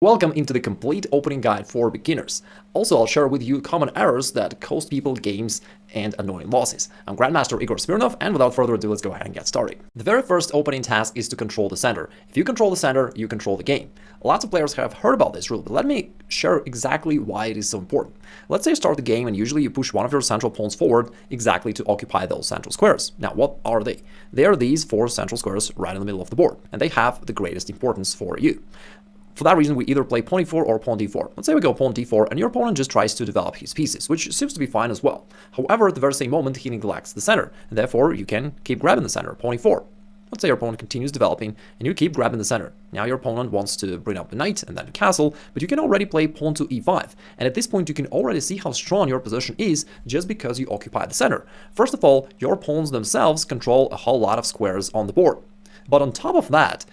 Welcome into the complete opening guide for beginners. Also, I'll share with you common errors that cost people games and annoying losses. I'm Grandmaster Igor Smirnov, and without further ado, let's go ahead and get started. The very first opening task is to control the center. If you control the center, you control the game. Lots of players have heard about this rule, but let me share exactly why it is so important. Let's say you start the game and usually you push one of your central pawns forward exactly to occupy those central squares. Now, what are they? They are these four central squares right in the middle of the board, and they have the greatest importance for you. For that reason, we either play pawn e4 or pawn d4. Let's say we go pawn d4 and your opponent just tries to develop his pieces, which seems to be fine as well. However, at the very same moment, he neglects the center, and therefore you can keep grabbing the center, pawn e4. Let's say your opponent continues developing and you keep grabbing the center. Now your opponent wants to bring up the knight and then the castle, but you can already play pawn to e5. And at this point, you can already see how strong your position is just because you occupy the center. First of all, your pawns themselves control a whole lot of squares on the board. But on top of that,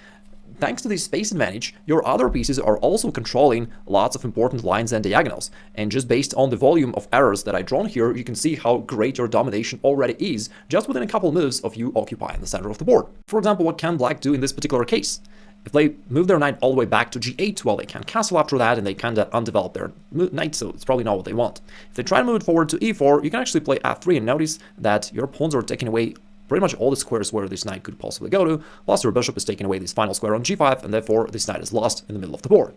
thanks to this space advantage, your other pieces are also controlling lots of important lines and diagonals. And just based on the volume of errors that I've drawn here, you can see how great your domination already is just within a couple moves of you occupying the center of the board. For example, what can Black do in this particular case? If they move their knight all the way back to g8, well, they can castle after that and they kind of undevelop their knight, so it's probably not what they want. If they try to move it forward to e4, you can actually play f3 and notice that your pawns are taking away pretty much all the squares where this knight could possibly go to, plus your bishop is taking away this final square on g5, and therefore this knight is lost in the middle of the board.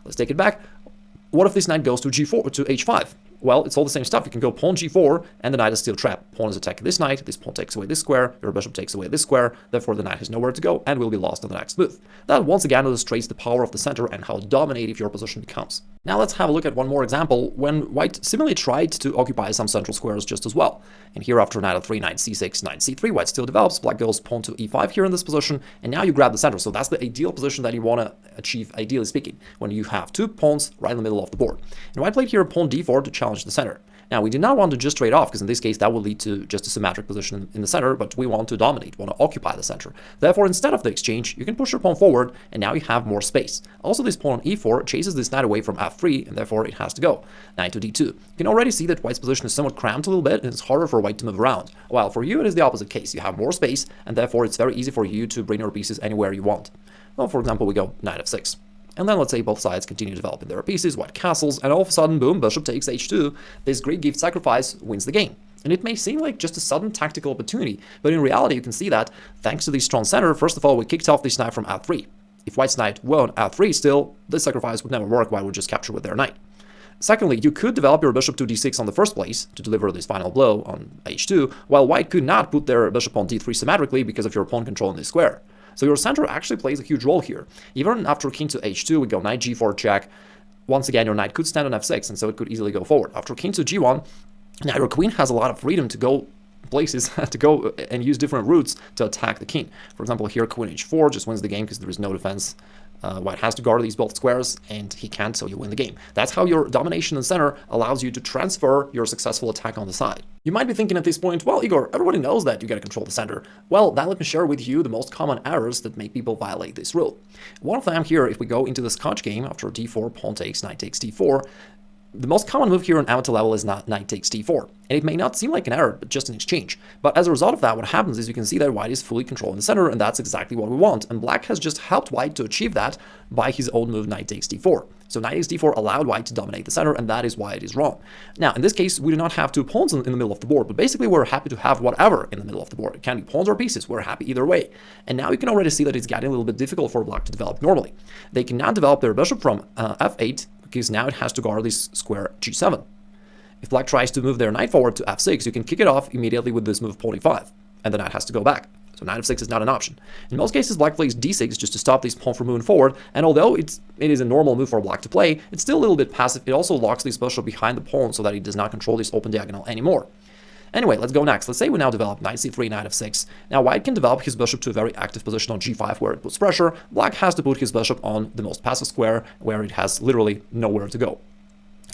Let's take it back. What if this knight goes to g4, to h5? Well, it's all the same stuff. You can go pawn g4, and the knight is still trapped. Pawn is attacking this knight, this pawn takes away this square, your bishop takes away this square, therefore the knight has nowhere to go and will be lost on the next move. That once again illustrates the power of the center and how dominative your position becomes. Now let's have a look at one more example when White similarly tried to occupy some central squares just as well. And here after knight f3, knight c6, knight c3, White still develops, Black goes pawn to e5 here in this position, and now you grab the center. So that's the ideal position that you want to achieve, ideally speaking, when you have two pawns right in the middle of the board. And White played here pawn d4 to challenge the center. Now, we do not want to just trade off, because in this case, that would lead to just a symmetric position in the center, but we want to dominate, want to occupy the center. Therefore, instead of the exchange, you can push your pawn forward, and now you have more space. Also, this pawn on e4 chases this knight away from f3, and therefore it has to go. Knight to d2. You can already see that White's position is somewhat cramped a little bit, and it's harder for White to move around. While for you, it is the opposite case. You have more space, and therefore it's very easy for you to bring your pieces anywhere you want. Well, for example, we go knight f6. And then let's say both sides continue developing their pieces, White castles, and all of a sudden, boom, bishop takes h2. This Greek gift sacrifice wins the game. And it may seem like just a sudden tactical opportunity, but in reality, you can see that thanks to the strong center, first of all, we kicked off this knight from f3. If White's knight were on f3 still, this sacrifice would never work. White would just capture with their knight. Secondly, you could develop your bishop to d6 on the first place to deliver this final blow on h2, while White could not put their bishop on d3 symmetrically because of your pawn controlling this square. So your center actually plays a huge role here. Even after king to h2, we go knight g4 check. Once again, your knight could stand on f6, and so it could easily go forward. After king to g1, now your queen has a lot of freedom to go places, to go and use different routes to attack the king. For example, here queen h4 just wins the game because there is no defense. White has to guard these both squares, and he can't, so you win the game. That's how your domination in the center allows you to transfer your successful attack on the side. You might be thinking at this point, well, Igor, everybody knows that you gotta control the center. Well, then let me share with you the most common errors that make people violate this rule. One of them here, if we go into the Scotch game, after d4, pawn takes, knight takes d4, the most common move here on amateur level is not knight takes d4, and it may not seem like an error, but just an exchange. But as a result of that, what happens is you can see that White is fully controlling the center, and that's exactly what we want. And Black has just helped White to achieve that by his own move knight takes d4. So knight takes d4 allowed White to dominate the center, and that is why it is wrong. Now, in this case, we do not have two pawns in the middle of the board, but basically we're happy to have whatever in the middle of the board. It can be pawns or pieces, we're happy either way. And now you can already see that it's getting a little bit difficult for Black to develop normally. They cannot develop their bishop from f8, because now it has to guard this square g7. If Black tries to move their knight forward to f6, you can kick it off immediately with this move pawn e5, and the knight has to go back. So knight f6 is not an option. In most cases, Black plays d6 just to stop this pawn from moving forward, and although it is a normal move for Black to play, it's still a little bit passive. It also locks this bishop behind the pawn so that he does not control this open diagonal anymore. Anyway, let's go next. Let's say we now develop knight c3, knight f6. Now White can develop his bishop to a very active position on g5 where it puts pressure. Black has to put his bishop on the most passive square where it has literally nowhere to go.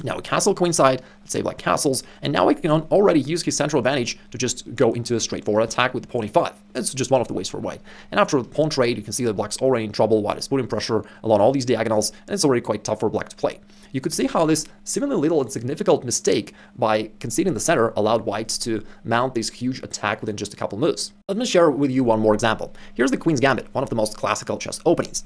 Now we castle queenside, let's say Black castles, and now we can already use his central advantage to just go into a straightforward attack with pawn e5. It's just one of the ways for White. And after the pawn trade, you can see that Black's already in trouble. White is putting pressure along all these diagonals, and it's already quite tough for Black to play. You could see how this seemingly little and significant mistake by conceding the center allowed White to mount this huge attack within just a couple moves. Let me share with you one more example. Here's the Queen's Gambit, one of the most classical chess openings.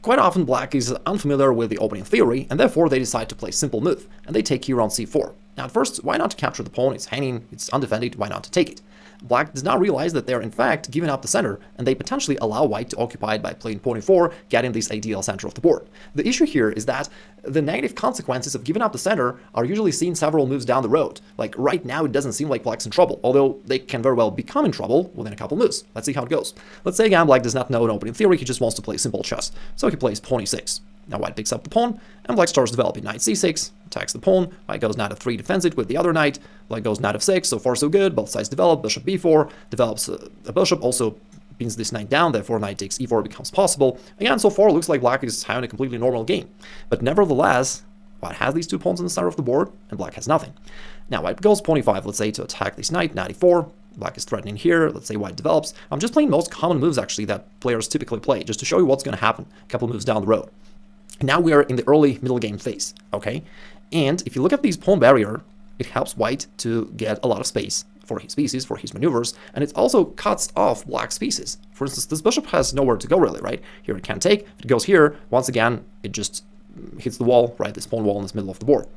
Quite often black is unfamiliar with the opening theory, and therefore they decide to play a simple move, and they take here on c4. Now at first, why not capture the pawn? It's hanging, it's undefended, why not to take it? Black does not realize that they're in fact giving up the center, and they potentially allow white to occupy it by playing pawn e4, getting this ideal center of the board. The issue here is that the negative consequences of giving up the center are usually seen several moves down the road. Like right now it doesn't seem like black's in trouble, although they can very well become in trouble within a couple moves. Let's see how it goes. Let's say again black does not know an opening theory, he just wants to play simple chess. So he plays pawn e6. Now white picks up the pawn, and black starts developing knight c6, attacks the pawn, white goes knight f3, defends it with the other knight, black goes knight f6, so far so good, both sides develop, bishop b4, develops a bishop, also pins this knight down, therefore knight takes e4 becomes possible. Again, so far looks like black is having a completely normal game, but nevertheless, white has these two pawns on the center of the board, and black has nothing. Now white goes pawn e5, let's say to attack this knight, knight e4, black is threatening here, let's say white develops. I'm just playing most common moves actually that players typically play, just to show you what's going to happen a couple moves down the road. Now we are in the early middle game phase, okay? And if you look at this pawn barrier, it helps white to get a lot of space for his pieces, for his maneuvers, and it also cuts off black's pieces. For instance, this bishop has nowhere to go really, right? Here it can't take, if it goes here, once again, it just hits the wall, right? This pawn wall in the middle of the board.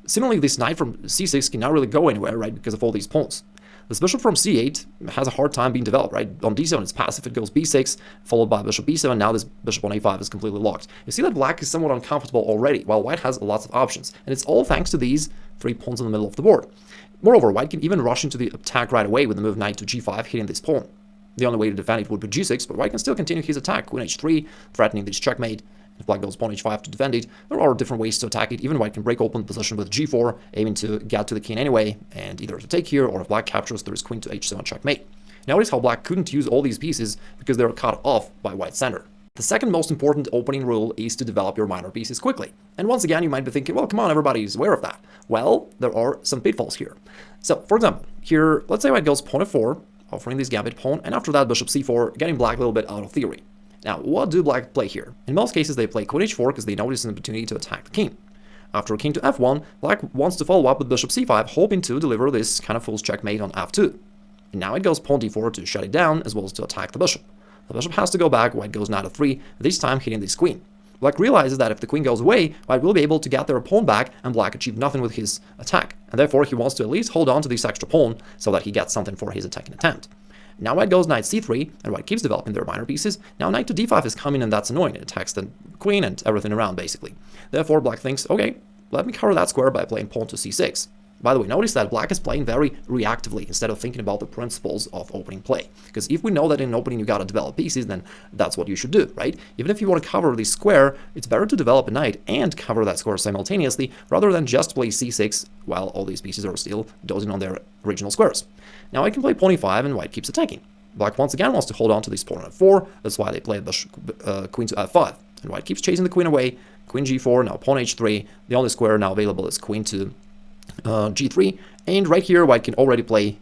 Similarly, this knight from c6 cannot really go anywhere, right? Because of all these pawns. This bishop from c8 has a hard time being developed, right? On d7 it's passive, it goes b6, followed by bishop b7, now this bishop on a5 is completely locked. You see that black is somewhat uncomfortable already, while white has lots of options, and it's all thanks to these three pawns in the middle of the board. Moreover, white can even rush into the attack right away with the move knight to g5, hitting this pawn. The only way to defend it would be g6, but white can still continue his attack, queen h3, threatening this checkmate. If black goes pawn h5 to defend it, there are different ways to attack it. Even white can break open the position with g4, aiming to get to the king anyway, and either to take here, or if black captures, there is queen to h7 checkmate. Notice how black couldn't use all these pieces because they were cut off by white's center. The second most important opening rule is to develop your minor pieces quickly. And once again, you might be thinking, well, come on, everybody's aware of that. Well, there are some pitfalls here. So, for example, here, let's say white goes pawn f4, offering this gambit pawn, and after that bishop c4, getting black a little bit out of theory. Now, what do black play here? In most cases, they play queen h4 because they notice an opportunity to attack the king. After king to f1, black wants to follow up with bishop c5, hoping to deliver this kind of fool's checkmate on f2. And now it goes pawn d4 to shut it down, as well as to attack the bishop. The bishop has to go back, white goes knight f3, this time hitting this queen. Black realizes that if the queen goes away, white will be able to get their pawn back, and black achieve nothing with his attack. And therefore, he wants to at least hold on to this extra pawn, so that he gets something for his attacking attempt. Now white goes knight c3, and white keeps developing their minor pieces. Now knight to d5 is coming, and that's annoying. It attacks the queen and everything around, basically. Therefore, black thinks, okay, let me cover that square by playing pawn to c6. By the way, notice that black is playing very reactively instead of thinking about the principles of opening play. Because if we know that in opening you gotta develop pieces, then that's what you should do, right? Even if you want to cover this square, it's better to develop a knight and cover that square simultaneously, rather than just play c6 while all these pieces are still dozing on their original squares. Now I can play pawn e5 and white keeps attacking. Black once again wants to hold on to this pawn on f4, that's why they play queen to f5. And white keeps chasing the queen away, queen g4, now pawn h3, the only square now available is queen to g3, and right here white can already play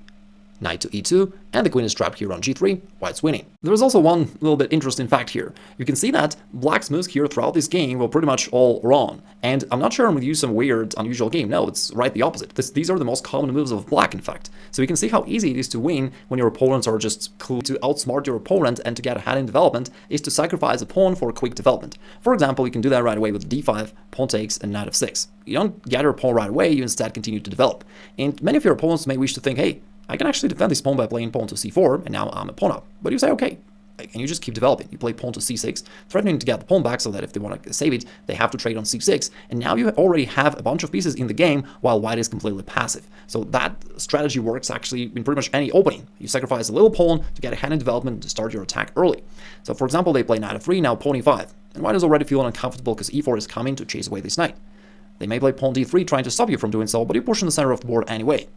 knight to e2, and the queen is trapped here on g3, white's winning. There is also one little bit interesting fact here. You can see that black's moves here throughout this game were pretty much all wrong, and I'm not sharing with you some weird, unusual game. No, it's right the opposite. These are the most common moves of black, in fact. So you can see how easy it is to win when your opponents are just cool. To outsmart your opponent and to get ahead in development is to sacrifice a pawn for quick development. For example, you can do that right away with d5, pawn takes, and knight f6. You don't get your pawn right away, you instead continue to develop. And many of your opponents may wish to think, hey, I can actually defend this pawn by playing pawn to c4, and now I'm a pawn up. But you say, okay, and you just keep developing. You play pawn to c6, threatening to get the pawn back so that if they want to save it, they have to trade on c6, and now you already have a bunch of pieces in the game while white is completely passive. So that strategy works actually in pretty much any opening. You sacrifice a little pawn to get ahead in development to start your attack early. So for example, they play knight f3, now pawn e5, and white is already feeling uncomfortable because e4 is coming to chase away this knight. They may play pawn d3 trying to stop you from doing so, but you push in the center of the board anyway.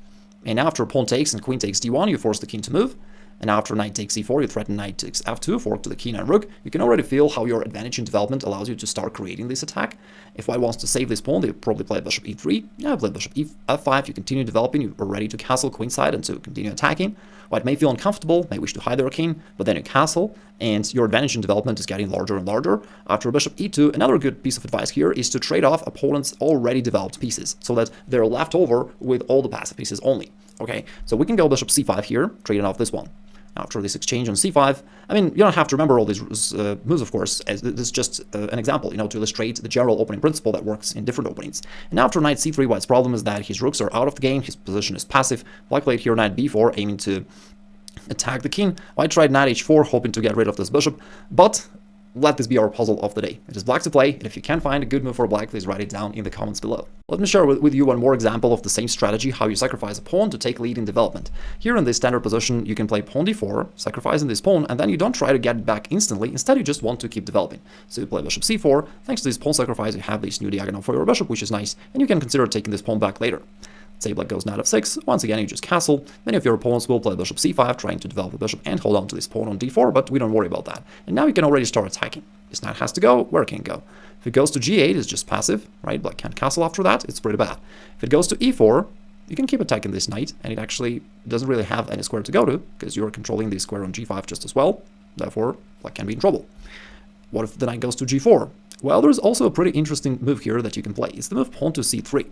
And after pawn takes and queen takes d1, you force the king to move. And after knight takes e4, you threaten knight takes f2, fork to the king and rook. You can already feel how your advantage in development allows you to start creating this attack. If white wants to save this pawn, they probably play bishop e3. Yeah, play bishop f5, you continue developing, you are ready to castle queenside and to continue attacking. White may feel uncomfortable, may wish to hide their king, but then you castle, and your advantage in development is getting larger and larger. After bishop e2, another good piece of advice here is to trade off opponents' already developed pieces, so that they're left over with all the passive pieces only. Okay, so we can go bishop c5 here, trading off this one. after this exchange on c5. I mean, you don't have to remember all these moves, of course, as this is just an example, to illustrate the general opening principle that works in different openings. And after knight c3, white's problem is that his rooks are out of the game, his position is passive. Black played here knight b4, aiming to attack the king. White tried knight h4, hoping to get rid of this bishop, but let this be our puzzle of the day. It is black to play, and if you can find a good move for black, please write it down in the comments below. Let me share with you one more example of the same strategy, how you sacrifice a pawn to take lead in development. Here in this standard position, you can play pawn d4, sacrificing this pawn, and then you don't try to get it back instantly, instead you just want to keep developing. So you play bishop c4, thanks to this pawn sacrifice you have this new diagonal for your bishop, which is nice, and you can consider taking this pawn back later. Say black goes knight f6, once again you just castle. Many of your opponents will play bishop c5, trying to develop the bishop and hold on to this pawn on d4, but we don't worry about that. And now you can already start attacking. This knight has to go, where can it go? If it goes to g8, it's just passive, right? Black can't castle after that, it's pretty bad. If it goes to e4, you can keep attacking this knight, and it actually doesn't really have any square to go to, because you're controlling the square on g5 just as well, therefore black can be in trouble. What if the knight goes to g4? Well, there's also a pretty interesting move here that you can play. It's the move pawn to c3.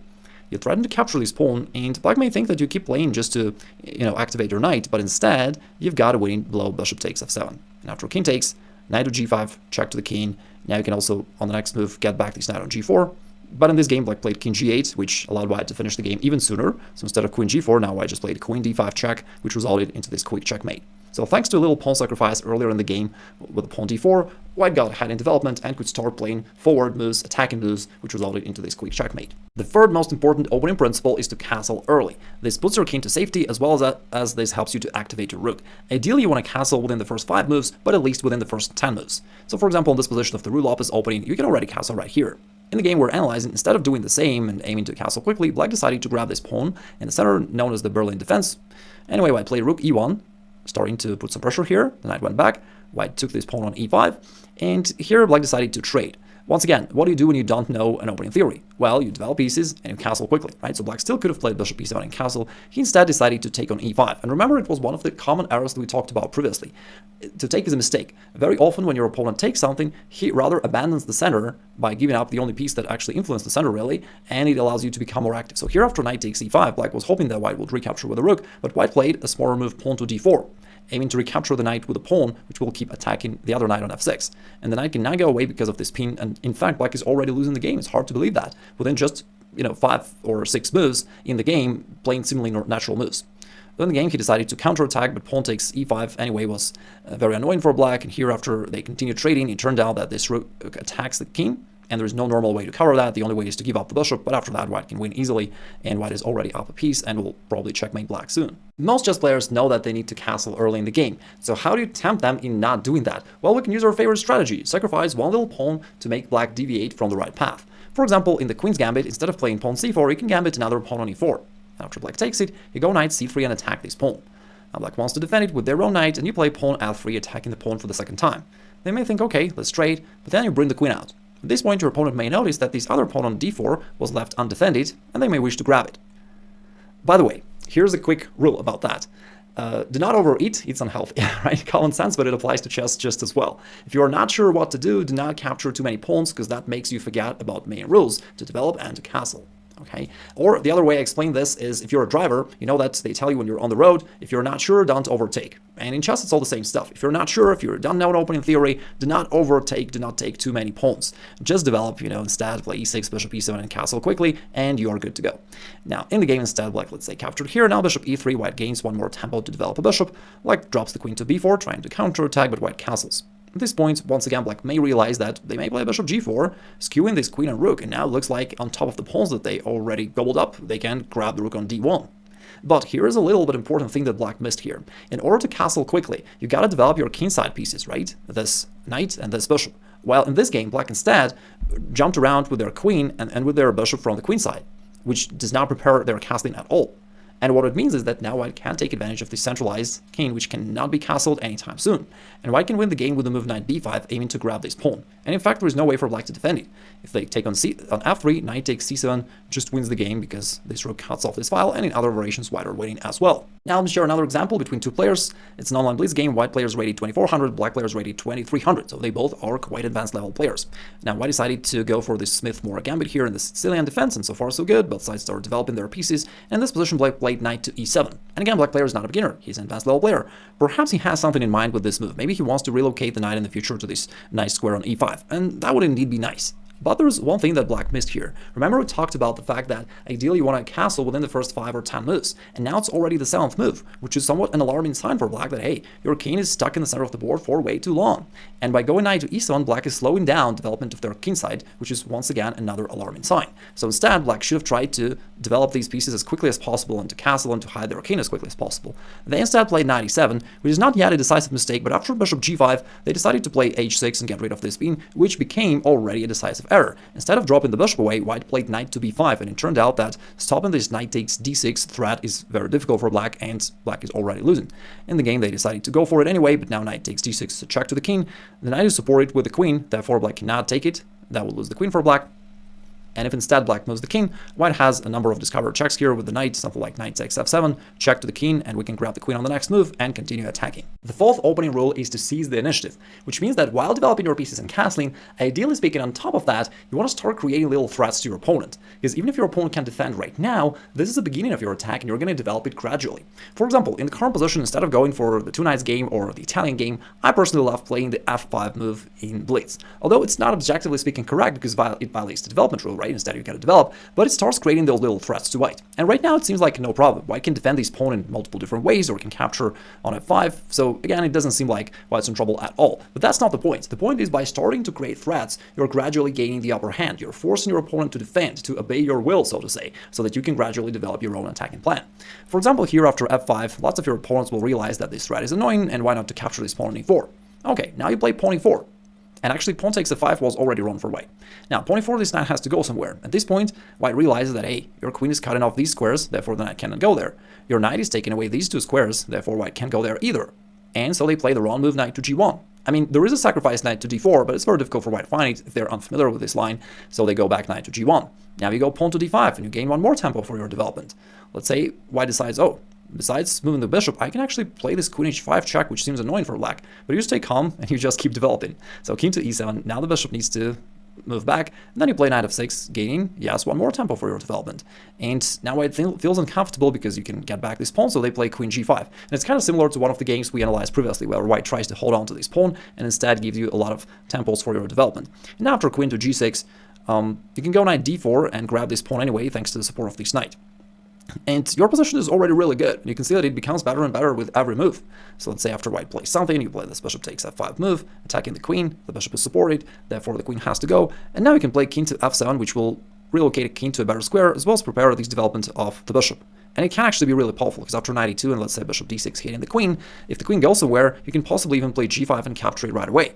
You threaten to capture this pawn, and black may think that you keep playing just to, activate your knight, but instead, you've got a winning blow, bishop takes f7. And after king takes, knight to g5, check to the king. Now you can also, on the next move, get back this knight on g4. But in this game, black played king g8, which allowed white to finish the game even sooner. So instead of queen g4, now white just played queen d5 check, which resulted into this quick checkmate. So thanks to a little pawn sacrifice earlier in the game with the pawn d4, white got ahead in development and could start playing forward moves, attacking moves, which resulted into this quick checkmate. The third most important opening principle is to castle early. This puts your king to safety, as well as this helps you to activate your rook. Ideally, you want to castle within the first 5 moves, but at least within the first 10 moves. So for example, in this position of the Rulop opening, you can already castle right here. In the game we're analyzing, instead of doing the same and aiming to castle quickly, black decided to grab this pawn in the center, known as the Berlin defense. Anyway, white played rook e1, starting to put some pressure here. The knight went back, white took this pawn on e5, and here black decided to trade. Once again, what do you do when you don't know an opening theory? Well, you develop pieces and you castle quickly, right? So black still could have played bishop e7 and castle. He instead decided to take on e5. And remember, it was one of the common errors that we talked about previously. To take is a mistake. Very often when your opponent takes something, he rather abandons the center by giving up the only piece that actually influenced the center, really, and it allows you to become more active. So here after knight takes e5, black was hoping that white would recapture with a rook, but white played a smaller move, pawn to d4. Aiming to recapture the knight with a pawn, which will keep attacking the other knight on f6. And the knight can now go away because of this pin, and in fact, black is already losing the game. It's hard to believe that. Within just, 5 or 6 moves in the game, playing seemingly natural moves. In the game, he decided to counterattack, but pawn takes e5 anyway was very annoying for black, and here after they continued trading, it turned out that this rook attacks the king, and there's no normal way to cover that. The only way is to give up the bishop, but after that, white can win easily, and white is already up a piece and will probably checkmate black soon. Most chess players know that they need to castle early in the game, so how do you tempt them in not doing that? Well, we can use our favorite strategy, sacrifice one little pawn to make black deviate from the right path. For example, in the queen's gambit, instead of playing pawn c4, you can gambit another pawn on e4. After black takes it, you go knight c3 and attack this pawn. Now black wants to defend it with their own knight, and you play pawn f3, attacking the pawn for the second time. They may think, okay, let's trade, but then you bring the queen out. At this point, your opponent may notice that this other pawn on d4 was left undefended, and they may wish to grab it. By the way, here's a quick rule about that. Do not overeat, it's unhealthy, right? Common sense, but it applies to chess just as well. If you are not sure what to do not capture too many pawns, because that makes you forget about main rules to develop and to castle. Okay? Or the other way I explain this is, if you're a driver, you know that they tell you when you're on the road, if you're not sure, don't overtake. And in chess, it's all the same stuff. If you're not sure, if you don't know an opening theory, do not overtake, do not take too many pawns. Just develop, instead play e6, bishop e7, and castle quickly, and you are good to go. Now, in the game instead, black, let's say, captured here, now bishop e3, white gains one more tempo to develop a bishop, black drops the queen to b4, trying to counterattack, but white castles. At this point, once again, black may realize that they may play bishop g4, skewing this queen and rook, and now it looks like on top of the pawns that they already gobbled up, they can grab the rook on d1. But here is a little bit important thing that black missed here. In order to castle quickly, you gotta develop your kingside pieces, right? This knight and this bishop. While in this game, black instead jumped around with their queen and with their bishop from the queen side, which does not prepare their castling at all. And what it means is that now white can take advantage of the centralized king, which cannot be castled anytime soon. And white can win the game with the move knight b5, aiming to grab this pawn. And in fact, there is no way for black to defend it. If they take on f3, knight takes c7, just wins the game because this rook cuts off this file, and in other variations, white are winning as well. Now let me share another example between two players. It's an online blitz game. White players rated 2400, black players rated 2300, so they both are quite advanced level players. Now white decided to go for this Smith-Morra gambit here in the Sicilian defense, and so far so good. Both sides are developing their pieces, and in this position black played knight to e7. And again, black player is not a beginner, he's an advanced level player. Perhaps he has something in mind with this move. Maybe he wants to relocate the knight in the future to this nice square on e5, and that would indeed be nice. But there's one thing that black missed here. Remember we talked about the fact that ideally you want a castle within the first 5 or 10 moves, and now it's already the 7th move, which is somewhat an alarming sign for black that, hey, your king is stuck in the center of the board for way too long. And by going knight to e7, black is slowing down development of their king side, which is once again another alarming sign. So instead, black should have tried to develop these pieces as quickly as possible into castle and to hide their king as quickly as possible. They instead played knight e7, which is not yet a decisive mistake, but after bishop g5, they decided to play h6 and get rid of this beam, which became already a decisive error. Instead of dropping the bishop away, white played knight to b5, and it turned out that stopping this knight takes d6 threat is very difficult for black, and black is already losing. In the game, they decided to go for it anyway, but now knight takes d6 is a check to the king. The knight is supported with the queen, therefore black cannot take it. That will lose the queen for black. And if instead black moves the king, white has a number of discovered checks here with the knight, something like knight takes f7, check to the king, and we can grab the queen on the next move and continue attacking. The 4th opening rule is to seize the initiative, which means that while developing your pieces and castling, ideally speaking on top of that, you want to start creating little threats to your opponent. Because even if your opponent can defend right now, this is the beginning of your attack and you're going to develop it gradually. For example, in the current position, instead of going for the 2 knights game or the Italian game, I personally love playing the f5 move in blitz. Although it's not objectively speaking correct because it violates the development rule, right? Instead you got to develop, but it starts creating those little threats to white. And right now it seems like no problem. White can defend this pawn in multiple different ways, or can capture on f5. So again, it doesn't seem like white's in trouble at all. But that's not the point. The point is by starting to create threats, you're gradually gaining the upper hand. You're forcing your opponent to defend, to obey your will, so to say, so that you can gradually develop your own attacking plan. For example, here after f5, lots of your opponents will realize that this threat is annoying, and why not to capture this pawn on e4. Okay, now you play pawn e4. And actually, pawn takes f5 was already run for white. Now, pawn e4, this knight has to go somewhere. At this point, white realizes that, hey, your queen is cutting off these squares, therefore the knight cannot go there. Your knight is taking away these 2 squares, therefore white can't go there either. And so they play the wrong move, knight to g1. I mean, there is a sacrifice knight to d4, but it's very difficult for white to find it if they're unfamiliar with this line, so they go back knight to g1. Now you go pawn to d5, and you gain 1 more tempo for your development. Let's say white decides, oh, besides moving the bishop, I can actually play this queen h5 check, which seems annoying for black, but you stay calm and you just keep developing. So king to e7, now the bishop needs to move back, and then you play knight f6, gaining, yes, 1 more tempo for your development. And now white feels uncomfortable because you can get back this pawn, so they play queen g5. And it's kind of similar to one of the games we analyzed previously, where white tries to hold on to this pawn and instead gives you a lot of tempos for your development. And after queen to g6, you can go knight d4 and grab this pawn anyway, thanks to the support of this knight. And your position is already really good. You can see that it becomes better and better with every move. So let's say after white plays something, you play this bishop takes f5 move, attacking the queen, the bishop is supported, therefore the queen has to go, and now you can play king to f7, which will relocate a king to a better square, as well as prepare the development of the bishop. And it can actually be really powerful, because after knight e2 and let's say bishop d6 hitting the queen, if the queen goes somewhere, you can possibly even play g5 and capture it right away.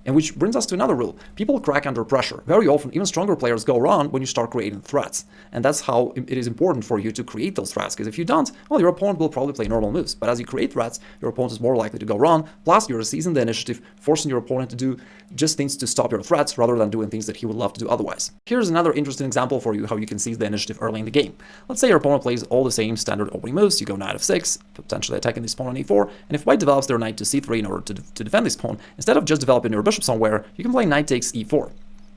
And which brings us to another rule. People crack under pressure. Very often, even stronger players go wrong when you start creating threats. And that's how it is important for you to create those threats, because if you don't, well, your opponent will probably play normal moves. But as you create threats, your opponent is more likely to go wrong, plus you're seizing the initiative, forcing your opponent to do just things to stop your threats rather than doing things that he would love to do otherwise. Here's another interesting example for you how you can seize the initiative early in the game. Let's say your opponent plays all the same standard opening moves. You go knight f6, potentially attacking this pawn on e4, and if white develops their knight to c3 in order to defend this pawn, instead of just developing your bishop somewhere, you can play knight takes e4.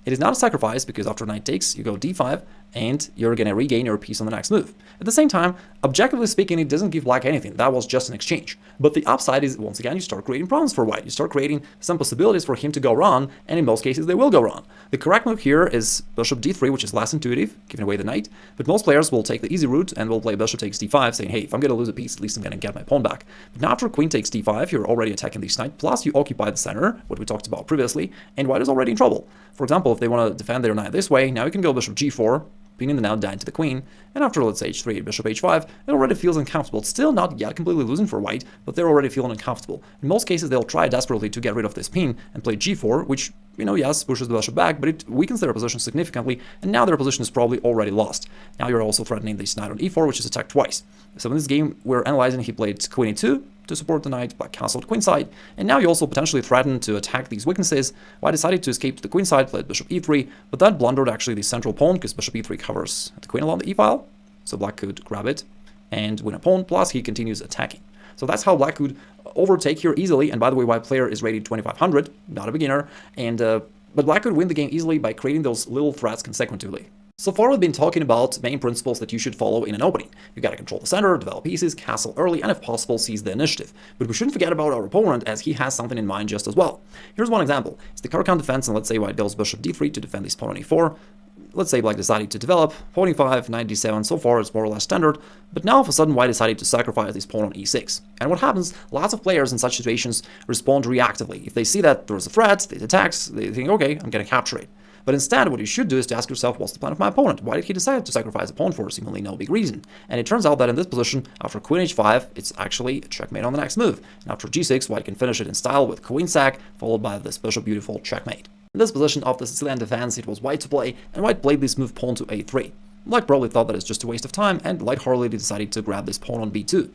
It is not a sacrifice, because after knight takes, you go d5, and you're going to regain your piece on the next move. At the same time, objectively speaking, it doesn't give black anything. That was just an exchange. But the upside is, once again, you start creating problems for white. You start creating some possibilities for him to go wrong, and in most cases, they will go wrong. The correct move here is bishop d3, which is less intuitive, giving away the knight. But most players will take the easy route and will play bishop takes d5, saying, hey, if I'm going to lose a piece, at least I'm going to get my pawn back. But now after queen takes d5, you're already attacking this knight, plus you occupy the center, what we talked about previously, and white is already in trouble. For example, if they want to defend their knight this way, now you can go bishop g4, pinning the knight down to the queen, and after let's say h3, bishop h5, it already feels uncomfortable. It's still not yet completely losing for white, but they're already feeling uncomfortable. In most cases, they'll try desperately to get rid of this pin and play g4, which, yes, pushes the bishop back, but it weakens their position significantly, and now their position is probably already lost. Now you're also threatening this knight on e4, which is attacked twice. So in this game, we're analyzing he played queen e2 to support the knight, but castled queenside, and now you also potentially threaten to attack these weaknesses. White decided to escape to the queenside, played bishop e3, but that blundered actually the central pawn, because bishop e3 covers the queen along the e-file, so black could grab it and win a pawn, plus he continues attacking. So that's how black could overtake here easily, and by the way, white player is rated 2500, not a beginner, and but black could win the game easily by creating those little threats consecutively. So far, we've been talking about main principles that you should follow in an opening. You gotta control the center, develop pieces, castle early, and if possible, seize the initiative. But we shouldn't forget about our opponent, as he has something in mind just as well. Here's one example. It's the card count defense, and let's say white goes bishop d3 to defend his pawn on e4. Let's say black decided to develop, pawn e5, knight d7, so far it's more or less standard, but now all of a sudden white decided to sacrifice his pawn on e6. And what happens, lots of players in such situations respond reactively. If they see that there's a threat, they attack, they think, okay, I'm gonna capture it. But instead, what you should do is to ask yourself, what's the plan of my opponent? Why did he decide to sacrifice a pawn for seemingly no big reason? And it turns out that in this position, after queen h5, it's actually a checkmate on the next move. And after g6, white can finish it in style with queen sack, followed by this bishop beautiful checkmate. In this position of the Sicilian defense, it was white to play, and white played this move pawn to a3. Black probably thought that it's just a waste of time, and lightheartedly decided to grab this pawn on b2.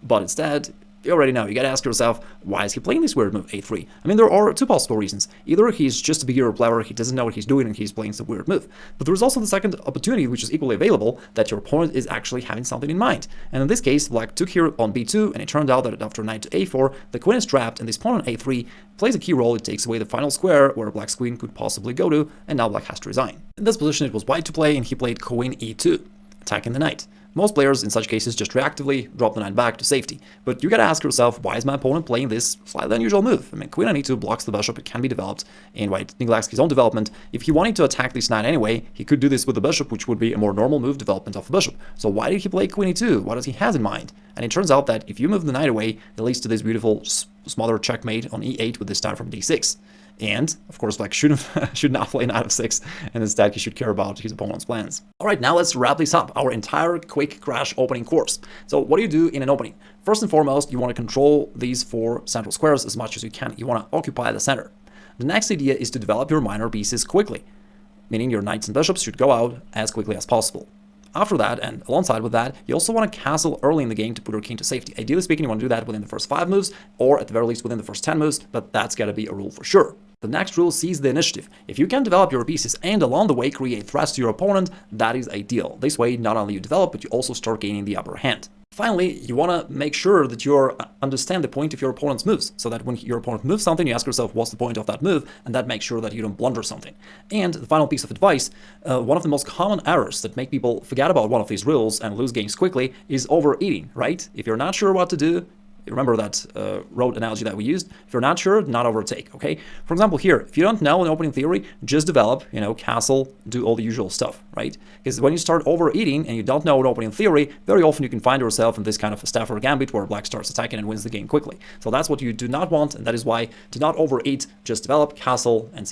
But instead, you already know, you gotta ask yourself, why is he playing this weird move a3? I mean, there are two possible reasons. Either he's just a beginner player, he doesn't know what he's doing, and he's playing some weird move. But there's also the second opportunity, which is equally available, that your opponent is actually having something in mind. And in this case, black took here on b2, and it turned out that after knight to a4, the queen is trapped, and this pawn on a3 plays a key role. It takes away the final square where black's queen could possibly go to, and now black has to resign. In this position, it was white to play, and he played queen e2, attacking the knight. Most players in such cases just reactively drop the knight back to safety, but you gotta ask yourself, why is my opponent playing this slightly unusual move? I mean, queen on e2 blocks the bishop, it can be developed, and white neglects his own development. If he wanted to attack this knight anyway, he could do this with the bishop, which would be a more normal move development of the bishop. So why did he play queen e2? What does he have in mind? And it turns out that if you move the knight away, it leads to this beautiful smothered checkmate on e8 with this time from d6. And, of course, black should not play knight of 6, and instead he should care about his opponent's plans. Alright, now let's wrap this up, our entire quick crash opening course. So what do you do in an opening? First and foremost, you want to control these 4 central squares as much as you can. You want to occupy the center. The next idea is to develop your minor pieces quickly, meaning your knights and bishops should go out as quickly as possible. After that, and alongside with that, you also want to castle early in the game to put your king to safety. Ideally speaking, you want to do that within the first 5 moves, or at the very least within the first 10 moves, but that's got to be a rule for sure. The next rule, seize the initiative. If you can develop your pieces and along the way create threats to your opponent, that is ideal. This way, not only you develop, but you also start gaining the upper hand. Finally, you want to make sure that you understand the point of your opponent's moves, so that when your opponent moves something, you ask yourself, what's the point of that move, and that makes sure that you don't blunder something. And the final piece of advice, one of the most common errors that make people forget about one of these rules and lose games quickly is overeating, right? If you're not sure what to do, remember that road analogy that we used. If you're not sure, not overtake, okay? For example, here, if you don't know an opening theory, just develop, castle, do all the usual stuff, right? Because when you start overeating and you don't know an opening theory, very often you can find yourself in this kind of a Stafford gambit where black starts attacking and wins the game quickly. So that's what you do not want, and that is why do not overeat, just develop, castle, and see